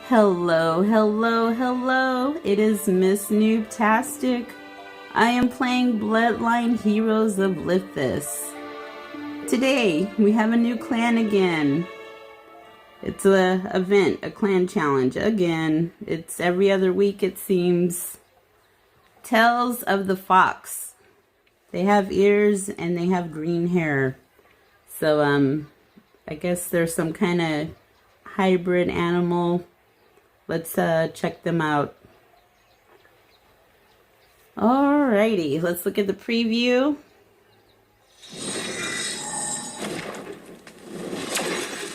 Hello, hello, hello. It is Miss Noobtastic. I am playing Bloodline Heroes of Lithas. Today, we have a new clan again. It's a clan challenge again. It's every other week, it seems. Tales of the Fox. They have ears and they have green hair. So, I guess there's some kind of hybrid animal. Let's check them out. Alrighty, let's look at the preview.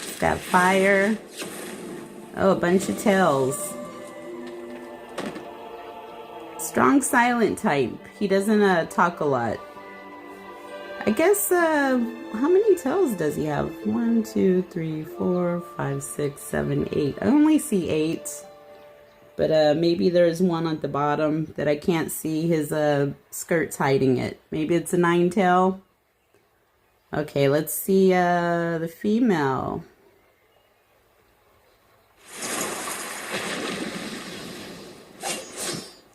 It's got fire. Oh, a bunch of tails. Strong silent type. He doesn't talk a lot. I guess, how many tails does he have? 1, 2, 3, 4, 5, 6, 7, 8. I only see 8. But maybe there's one at the bottom that I can't see. His skirt's hiding it. Maybe it's a 9-tail. Okay, let's see the female.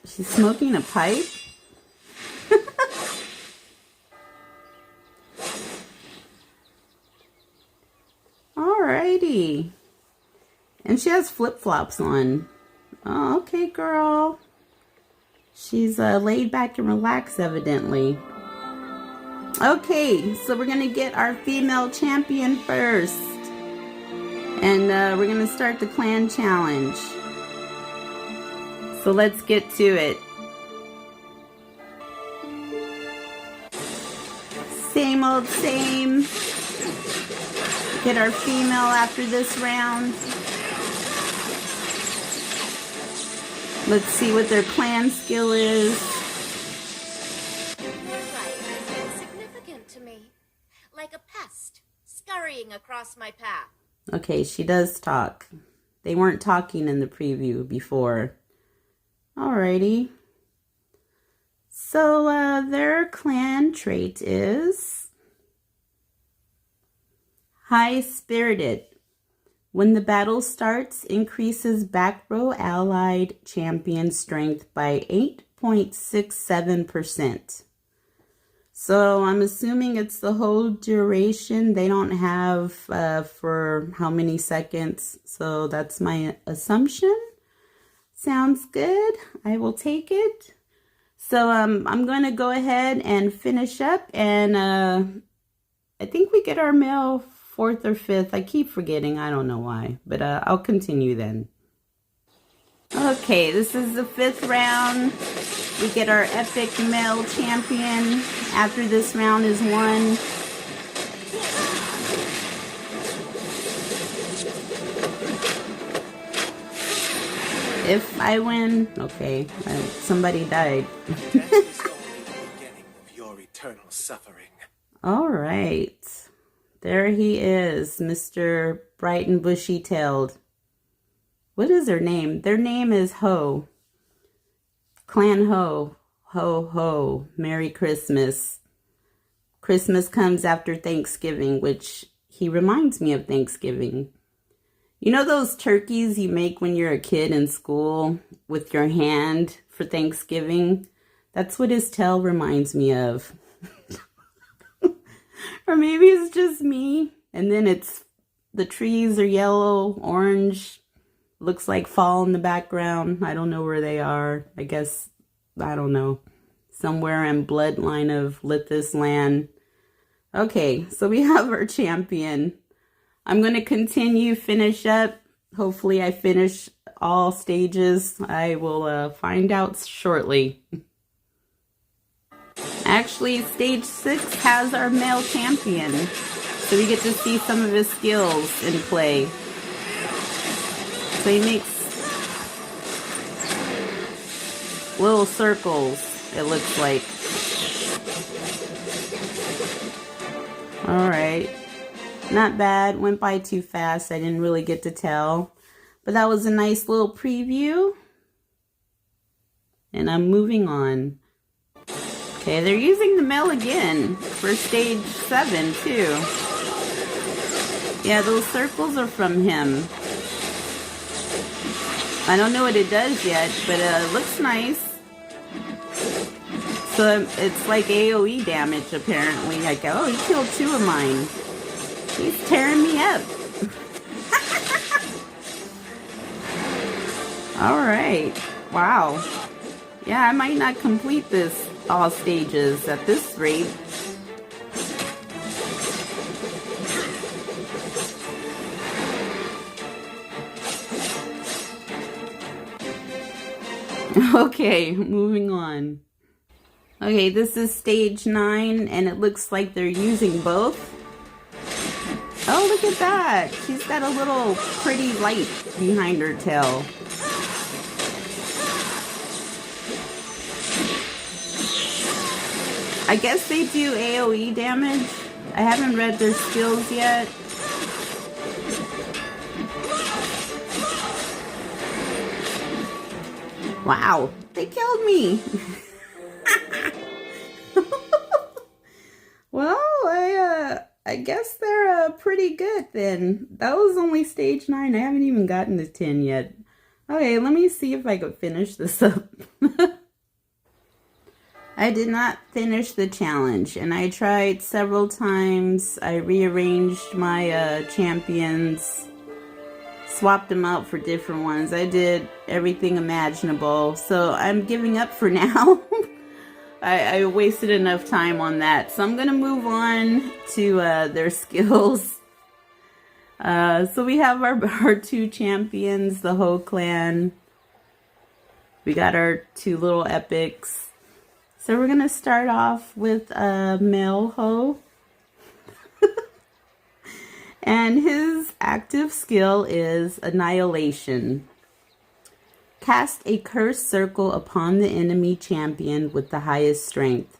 She's smoking a pipe? Alrighty. And she has flip-flops on. Oh, okay, girl. She's laid back and relaxed, evidently. Okay, so we're going to get our female champion first. And we're going to start the clan challenge. So let's get to it. Same old same. Get our female after this round. Let's see what their clan skill is. Their life is insignificant to me, like a pest scurrying across my path. Okay, she does talk. They weren't talking in the preview before. Alrighty. So their clan trait is high-spirited. When the battle starts, increases back row allied champion strength by 8.67%. So I'm assuming it's the whole duration. They don't have for how many seconds. So that's my assumption. Sounds good. I will take it. So I'm going to go ahead and finish up. And I think we get our male 4th or 5th. I keep forgetting. I don't know why. But I'll continue then. Okay, this is the 5th round. We get our epic male champion. After this round is won. If I win, okay, somebody died. Your eternal suffering. All right. There he is, Mr. Bright and Bushy-tailed. What is their name? Their name is Ho. Clan Ho. Ho, ho. Merry Christmas. Christmas comes after Thanksgiving, which he reminds me of Thanksgiving. You know those turkeys you make when you're a kid in school with your hand for Thanksgiving? That's what his tail reminds me of. Or maybe it's just me. And then it's the trees are yellow, orange. Looks like fall in the background. I don't know where they are. I guess, I don't know. Somewhere in Bloodline of Lithas land. Okay, so we have our champion. I'm going to continue, finish up. Hopefully I finish all stages. I will find out shortly. Actually, stage 6 has our male champion. So we get to see some of his skills in play. So he makes little circles, it looks like. Alright. Not bad. Went by too fast. I didn't really get to tell. But that was a nice little preview. And I'm moving on. Okay, they're using the male again for stage 7 too. Yeah, those circles are from him. I don't know what it does yet, but it looks nice. So it's like AoE damage apparently. Like, oh, he killed 2 of mine. He's tearing me up. Alright. Wow. Yeah, I might not complete this all stages at this rate. Okay, moving on. Okay, this is stage 9, and it looks like they're using both. Oh, look at that! She's got a little pretty light behind her tail. I guess they do AoE damage. I haven't read their skills yet. Wow, they killed me! Well, I guess they're pretty good then. That was only stage 9. I haven't even gotten to 10 yet. Okay, let me see if I can finish this up. I did not finish the challenge, and I tried several times. I rearranged my champions, swapped them out for different ones. I did everything imaginable, so I'm giving up for now. I wasted enough time on that, so I'm gonna move on to their skills. So we have our 2 champions, the Ho clan. We got our 2 little epics. So we're gonna start off with male Ho. And his active skill is Annihilation. Cast a cursed circle upon the enemy champion with the highest strength.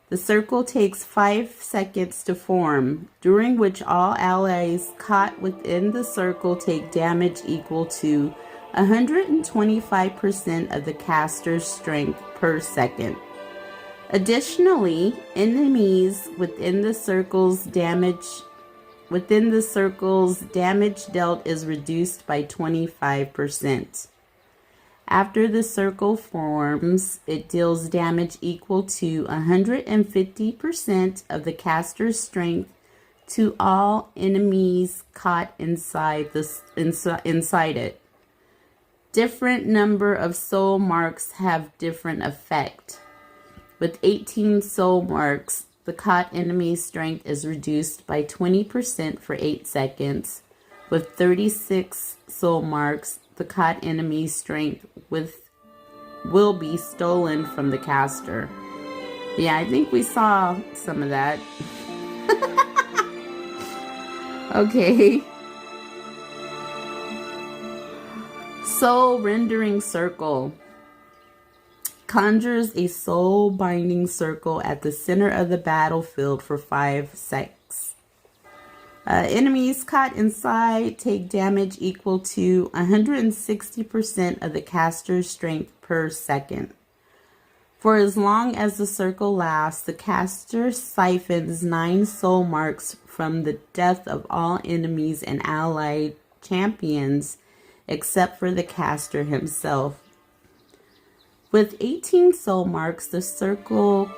The circle takes 5 seconds to form, during which all allies caught within the circle take damage equal to 125% of the caster's strength per second. Additionally, enemies within the circle's damage dealt is reduced by 25%. After the circle forms, it deals damage equal to 150% of the caster's strength to all enemies caught inside it. Different number of soul marks have different effect. With 18 soul marks, the caught enemy's strength is reduced by 20% for 8 seconds. With 36 soul marks, the caught enemy's strength will be stolen from the caster. Yeah, I think we saw some of that. Okay. Soul Rendering Circle. Conjures a soul binding circle at the center of the battlefield for 5 seconds. Enemies caught inside take damage equal to 160% of the caster's strength per second. For as long as the circle lasts, the caster siphons 9 soul marks from the death of all enemies and allied champions, except for the caster himself. With 18 soul marks, the circle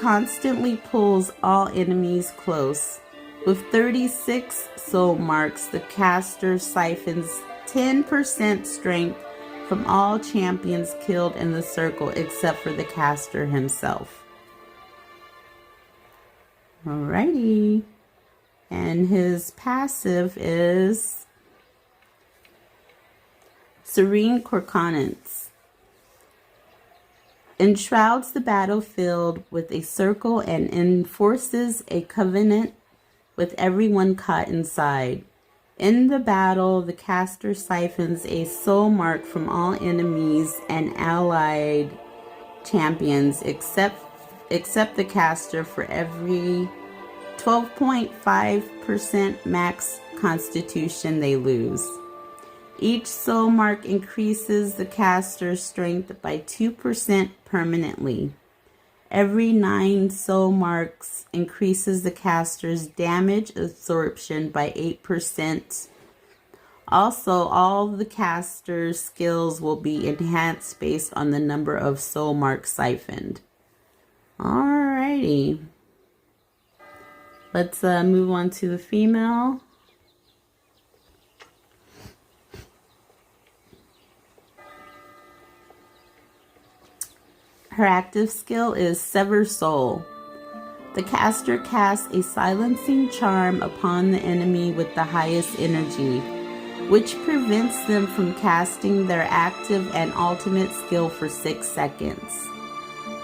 constantly pulls all enemies close. With 36 soul marks, the caster siphons 10% strength from all champions killed in the circle except for the caster himself. Alrighty. And his passive is Serene Corconuts. Enshrouds the battlefield with a circle and enforces a covenant with everyone caught inside. In the battle, the caster siphons a soul mark from all enemies and allied champions except the caster for every 12.5% max constitution they lose. Each soul mark increases the caster's strength by 2% permanently. Every 9 soul marks increases the caster's damage absorption by 8%. Also, all the caster's skills will be enhanced based on the number of soul marks siphoned. Alrighty. Let's move on to the female. Her active skill is Sever Soul. The caster casts a silencing charm upon the enemy with the highest energy, which prevents them from casting their active and ultimate skill for 6 seconds.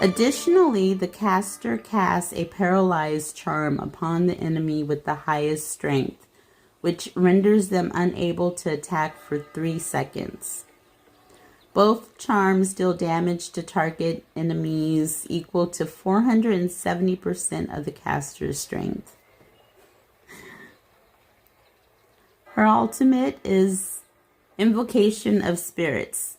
Additionally, the caster casts a paralyzed charm upon the enemy with the highest strength, which renders them unable to attack for 3 seconds. Both charms deal damage to target enemies equal to 470% of the caster's strength. Her ultimate is Invocation of Spirits.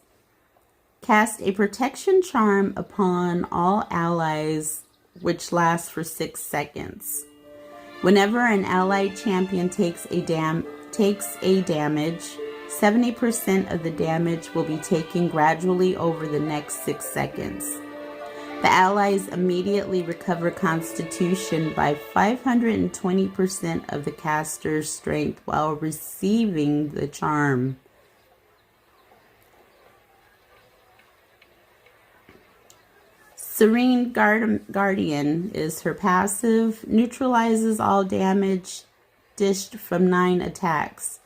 Cast a protection charm upon all allies, which lasts for 6 seconds. Whenever an allied champion takes a damage, 70% of the damage will be taken gradually over the next 6 seconds. The allies immediately recover Constitution by 520% of the caster's strength while receiving the charm. Serene Guardian is her passive, neutralizes all damage dished from 9 attacks.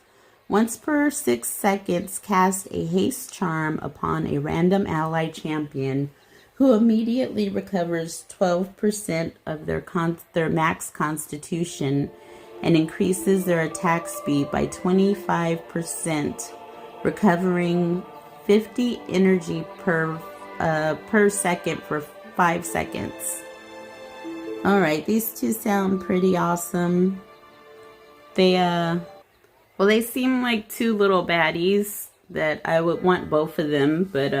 Once per 6 seconds, cast a haste charm upon a random ally champion who immediately recovers 12% of their max constitution and increases their attack speed by 25%, recovering 50 energy per second for 5 seconds. Alright, these two sound pretty awesome. They seem like two little baddies that I would want both of them, but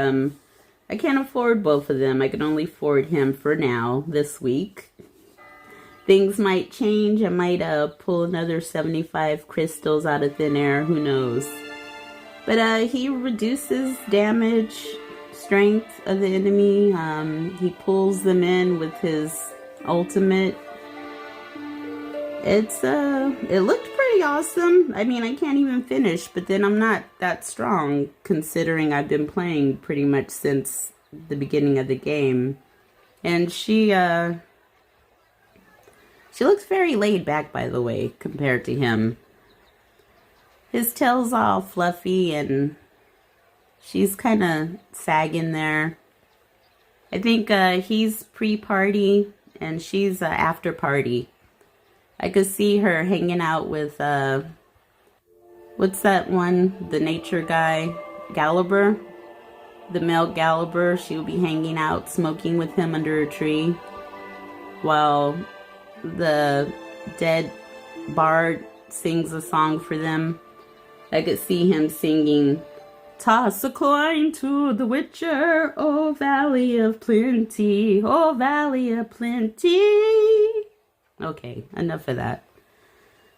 I can't afford both of them. I can only afford him for now, this week. Things might change. I might pull another 75 crystals out of thin air, who knows. But he reduces damage, strength of the enemy. He pulls them in with his ultimate. It looked pretty awesome. I mean, I can't even finish, but then I'm not that strong considering I've been playing pretty much since the beginning of the game. And she looks very laid back, by the way, compared to him. His tail's all fluffy and she's kind of sagging there. I think he's pre-party and she's after party. I could see her hanging out with, what's that one? The nature guy, Gallagher? The male Gallagher. She'll be hanging out, smoking with him under a tree, while the dead bard sings a song for them. I could see him singing, "Toss a coin to the witcher, oh valley of plenty, oh valley of plenty." Okay, enough of that.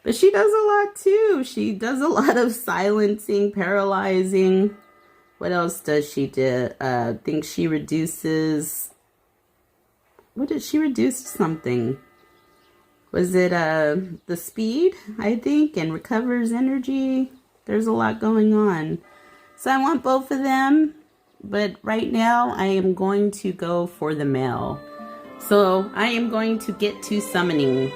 But she does a lot too. She does a lot of silencing, paralyzing. What else does she do? I think she reduces... What did she reduce something? Was it the speed, I think, and recovers energy? There's a lot going on. So I want both of them, but right now I am going to go for the male. So I am going to get to summoning.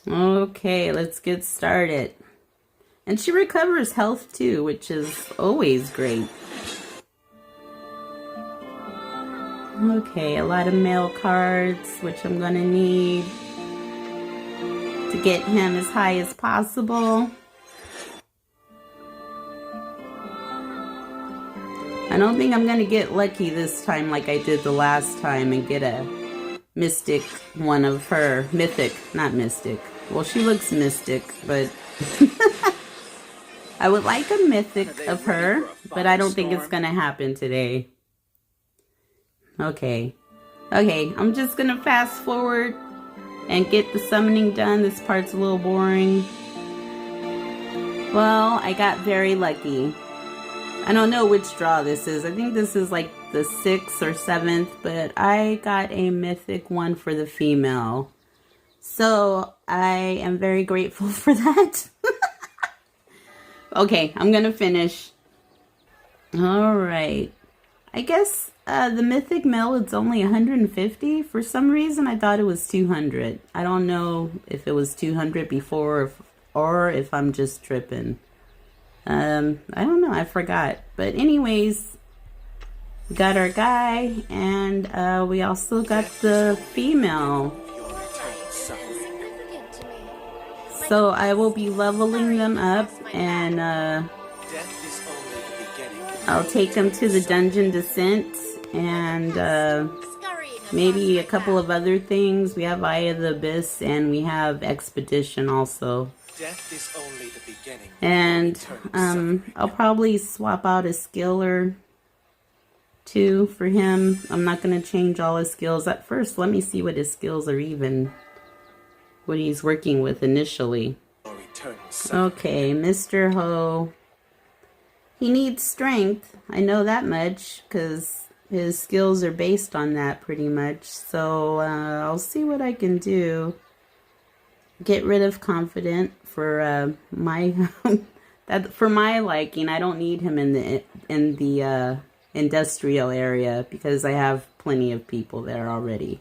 Okay, let's get started. And she recovers health too, which is always great. Okay, a lot of male cards, which I'm gonna need to get him as high as possible. I don't think I'm gonna get lucky this time like I did the last time and get a mystic one of her. Mythic, not mystic. Well, she looks mystic, but I would like a mythic of her, but I don't think it's gonna happen today. Okay, I'm just gonna fast forward and get the summoning done. This part's a little boring. Well, I got very lucky. I don't know which draw this is. I think this is like the 6th or 7th, but I got a mythic one for the female. So I am very grateful for that. Okay, I'm gonna finish. All right. I guess the mythic male, it's only 150. For some reason, I thought it was 200. I don't know if it was 200 before or if I'm just tripping. I don't know. I forgot. But anyways, we got our guy, and we also got the female. So I will be leveling them up, and I'll take them to the dungeon descent, and maybe a couple of other things. We have Eye of the Abyss, and we have Expedition also. Death is only the beginning. And I'll probably swap out a skill or two for him. I'm not going to change all his skills. At first, let me see what his skills are even, what he's working with initially. Okay, Mr. Ho. He needs strength. I know that much because his skills are based on that pretty much. So I'll see what I can do. Get rid of confident for my that for my liking. I don't need him in the industrial area because I have plenty of people there already.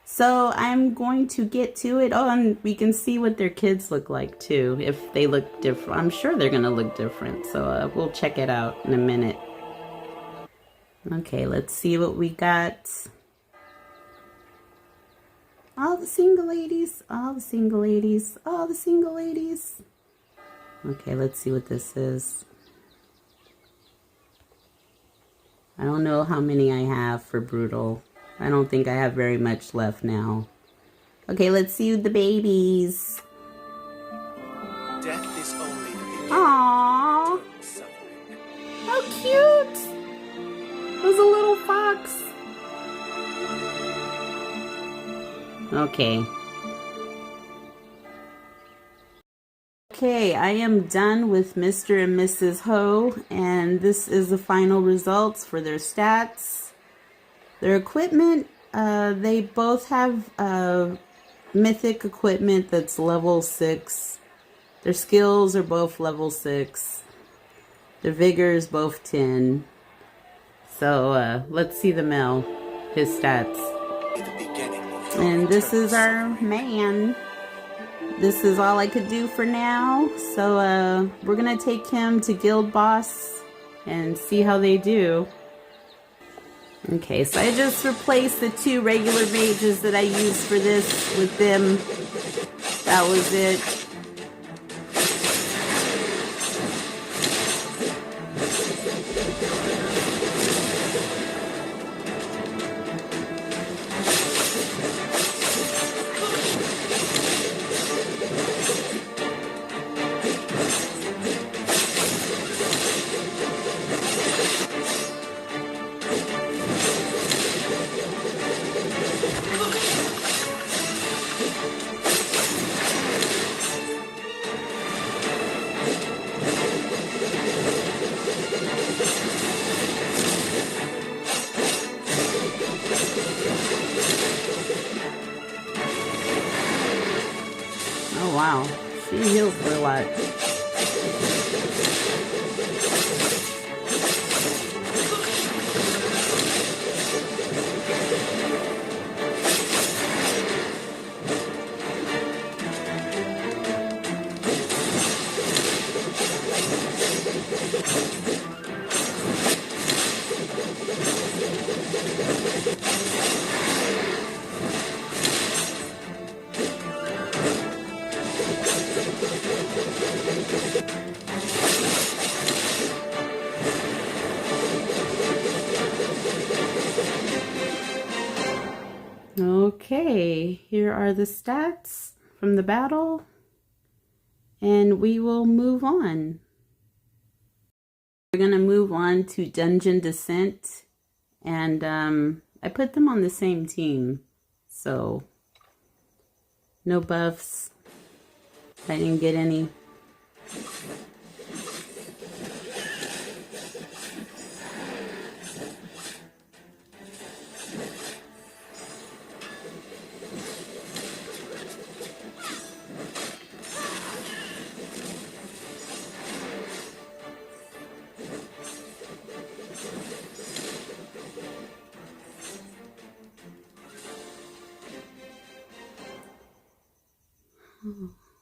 So I'm going to get to it. Oh, and we can see what their kids look like too. If they look different, I'm sure they're gonna look different. So we'll check it out in a minute. Okay, let's see what we got. All the single ladies, all the single ladies, all the single ladies. Okay, let's see what this is. I don't know how many I have for Brutal. I don't think I have very much left now. Okay, let's see the babies. Death is only the beginning. Aww, how cute! It was a little fox. Okay. Okay, I am done with Mr. and Mrs. Ho, and this is the final results for their stats. Their equipment, they both have mythic equipment that's level 6. Their skills are both level 6. Their vigor is both 10. So let's see the male, his stats. And this is our man. This is all I could do for now. So we're gonna take him to Guild Boss and see how they do. Okay, so I just replaced the 2 regular mages that I used for this with them. That was it. Oh wow, she healed for a lot. Okay, here are the stats from the battle, and we will move on. We're going to move on to Dungeon Descent, and I put them on the same team, so no buffs. I didn't get any.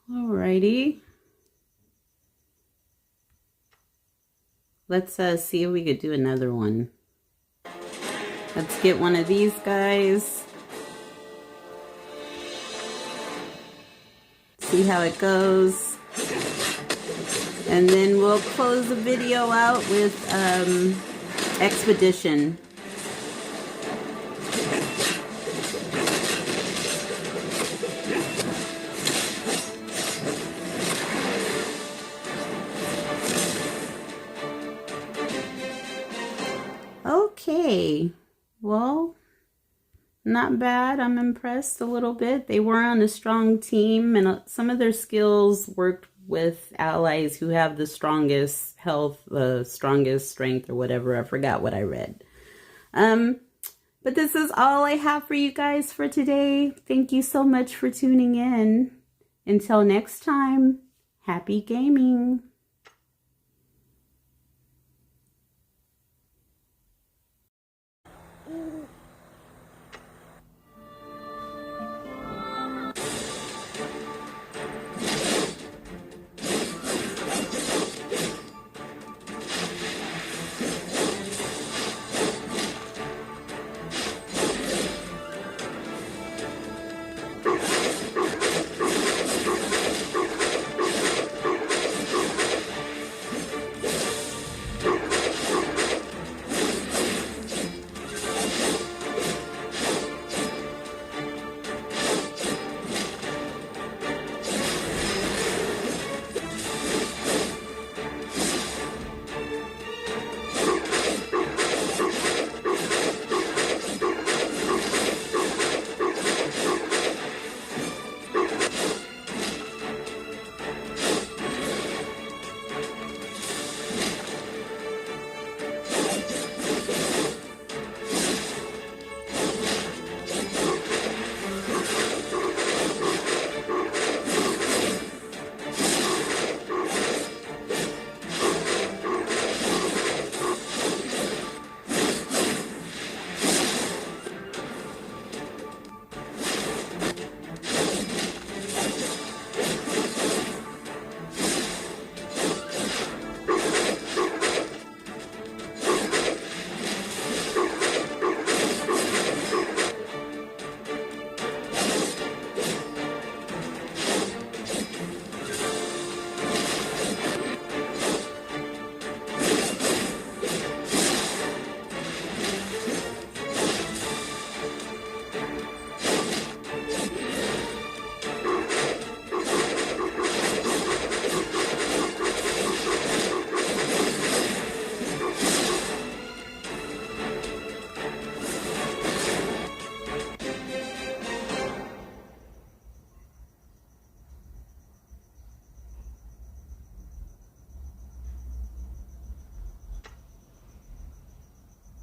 Alrighty. Let's see if we could do another one. Let's get one of these guys. See how it goes. And then we'll close the video out with Expedition. Okay, well, not bad. I'm impressed a little bit. They were on a strong team, and some of their skills worked with allies who have the strongest health, the strongest strength, or whatever. I forgot what I read. But this is all I have for you guys for today. Thank you so much for tuning in. Until next time, happy gaming.